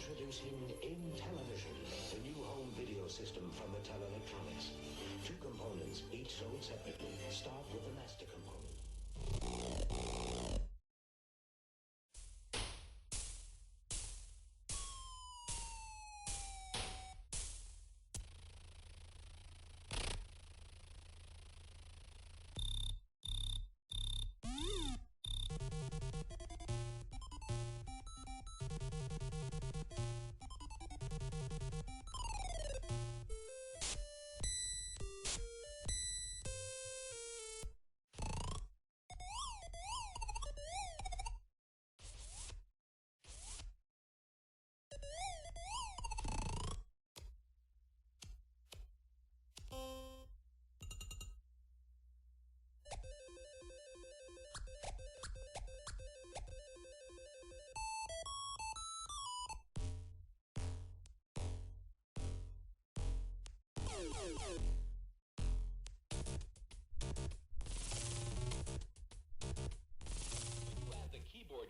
Introducing Intellivision, the new home video system from Mattel Electronics. Two components, each sold separately. Start with the master component.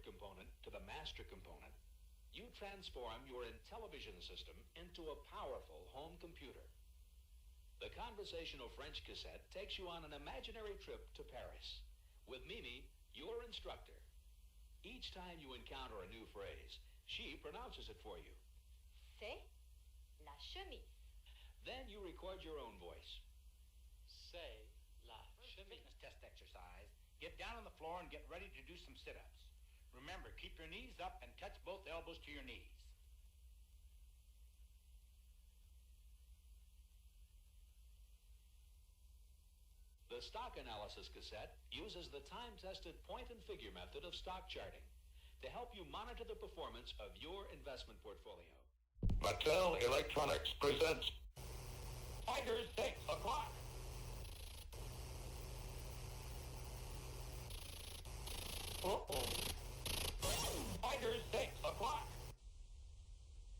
Component to the master component, you transform your Intellivision system into a powerful home computer. The conversational French cassette takes you on an imaginary trip to Paris, with Mimi, your instructor. Each time you encounter a new phrase, she pronounces it for you. C'est la chemise. Then you record your own voice. C'est la chemise. Fitness test exercise. Get down on the floor and get ready to do some sit-ups. Remember, keep your knees up and touch both elbows to your knees. The stock analysis cassette uses the time-tested point and figure method of stock charting to help you monitor the performance of your investment portfolio. Mattel Electronics presents Tiger's 6 o'clock. Uh-oh. Tiger's 6 o'clock.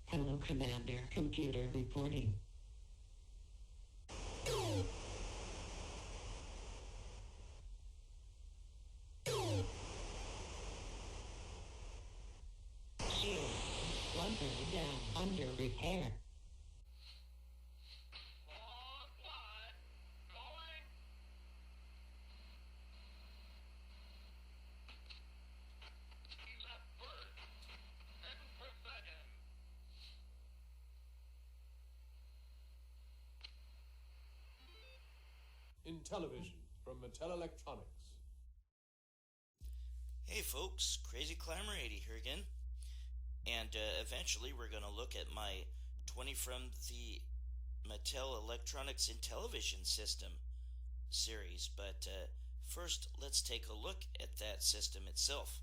Hello, Commander. Computer reporting. Shield. Lumber down. Under repair. Intellivision from Mattel Electronics. Hey folks, Crazyclimber80 here again, and eventually we're going to look at my 20 from the Mattel Electronics Intellivision system series, but first let's take a look at that system itself.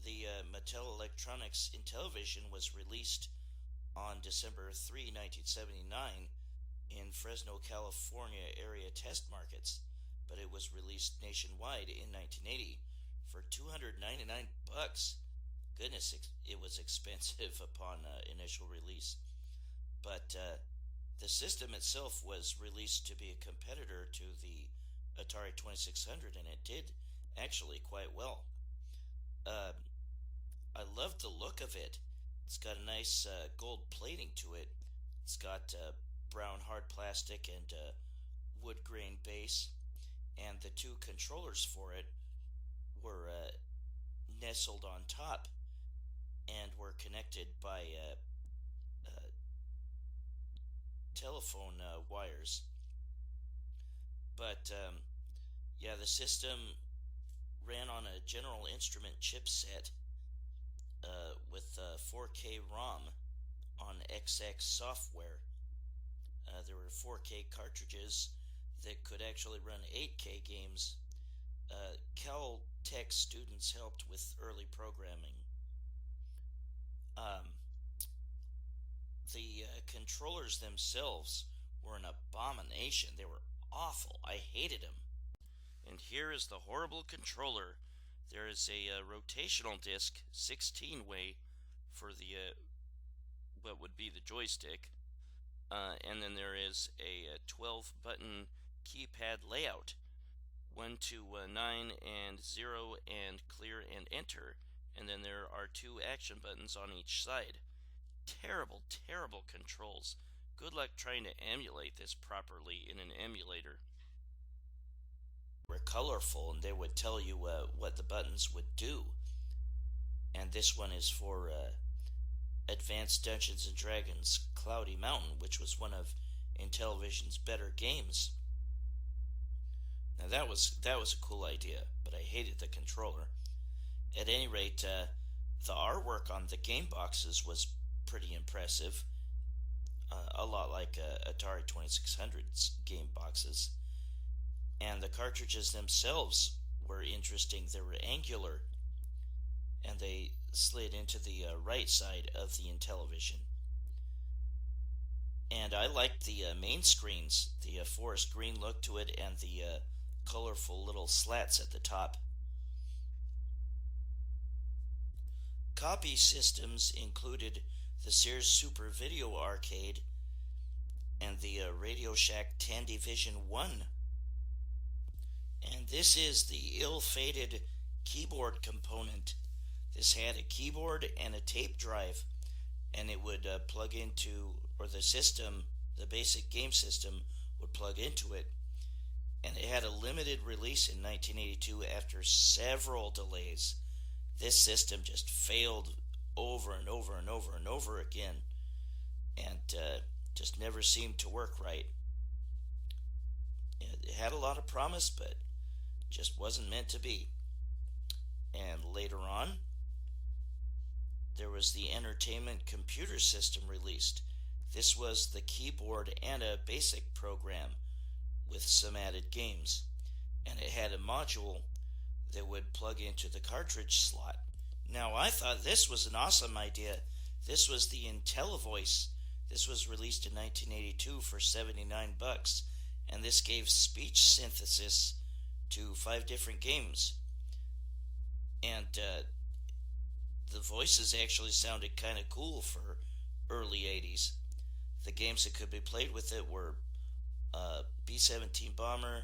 The Mattel Electronics Intellivision was released on December 3, 1979 in Fresno, California area test markets, but it was released nationwide in 1980 for $299. Goodness, it was expensive upon initial release. But the system itself was released to be a competitor to the Atari 2600, and it did actually quite well. I love the look of it. It's got a nice gold plating to it. It's got brown hard plastic and wood grain base, and the two controllers for it were nestled on top and were connected by telephone wires. But yeah, the system ran on a General Instrument chipset with 4K ROM on XX software. There were 4K cartridges that could actually run 8K games. Caltech students helped with early programming. The controllers themselves were an abomination. They were awful. I hated them. And here is the horrible controller. There is a rotational disc, 16-way, for the what would be the joystick. And then there is a 12-button keypad layout, 1 to 9 and 0 and clear and enter, and then there are 2 action buttons on each side. Terrible, terrible controls. Good luck trying to emulate this properly in an emulator. Were colorful, and they would tell you what the buttons would do. And this one is for Advanced Dungeons and Dragons Cloudy Mountain, which was one of Intellivision's better games. Now that was a cool idea, but I hated the controller. At any rate, the artwork on the game boxes was pretty impressive. A lot like Atari 2600's game boxes. And the cartridges themselves were interesting. They were angular, and they slid into the right side of the Intellivision. And I liked the main screens, the forest green look to it, and the colorful little slats at the top. Copy systems included the Sears Super Video Arcade and the Radio Shack Tandyvision 1. And this is the ill-fated keyboard component. This had a keyboard and a tape drive, and it would plug into, or the system, the basic game system, would plug into it. And it had a limited release in 1982 after several delays. This system just failed over and over and over and over again, and just never seemed to work right. It had a lot of promise, but just wasn't meant to be. And later on, there was the Entertainment Computer System released. This was the keyboard and a basic program with some added games, and it had a module that would plug into the cartridge slot. Now, I thought this was an awesome idea. This was the IntelliVoice. This was released in 1982 for $79, and this gave speech synthesis to 5 different games. And the voices actually sounded kind of cool for early 80s. The games that could be played with it were B-17 Bomber,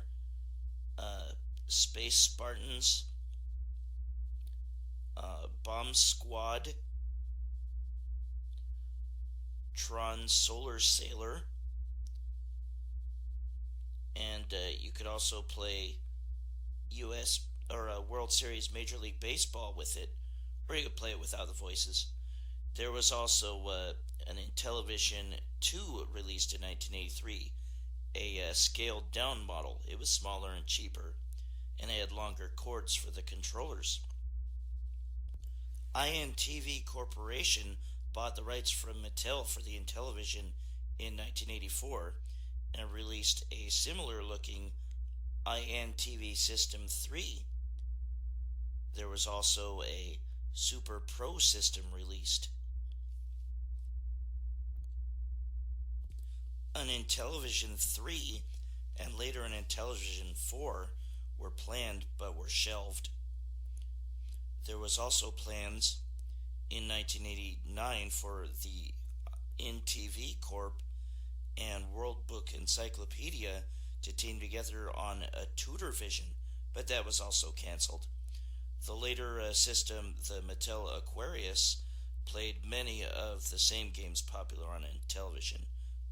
Space Spartans, Bomb Squad, Tron Solar Sailor, and you could also play US or World Series Major League Baseball with it, or you could play it without the voices. There was also an Intellivision 2 released in 1983, a scaled down model. It was smaller and cheaper, and it had longer cords for the controllers. INTV Corporation bought the rights from Mattel for the Intellivision in 1984 and released a similar looking INTV System 3. There was also a Super Pro system released. An Intellivision 3 and later an Intellivision 4 were planned but were shelved. There was also plans in 1989 for the INTV Corp and World Book Encyclopedia to team together on a Tudor Vision, but that was also canceled. The later system, the Mattel Aquarius, played many of the same games popular on Intellivision,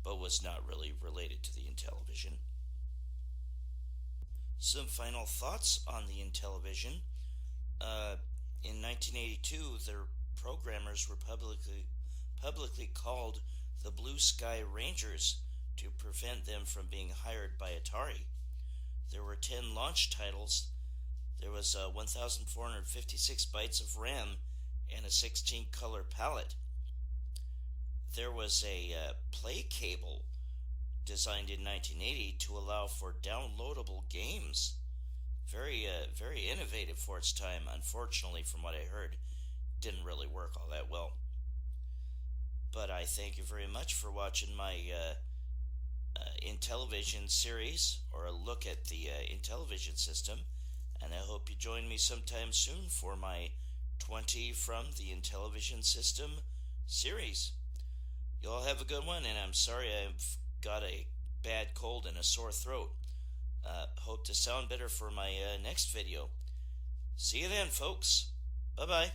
but was not really related to the Intellivision. Some final thoughts on the Intellivision. In 1982, their programmers were publicly called the Blue Sky Rangers to prevent them from being hired by Atari. There were 10 launch titles. There was 1,456 bytes of RAM and a 16-color palette. There was a play cable designed in 1980 to allow for downloadable games. Very innovative for its time. Unfortunately, from what I heard, didn't really work all that well. But I thank you very much for watching my Intellivision series, or a look at the Intellivision system, and I hope you join me sometime soon for my 20 from the Intellivision system series. You all have a good one, and I'm sorry I've got a bad cold and a sore throat. Hope to sound better for my next video. See you then, folks. Bye-bye.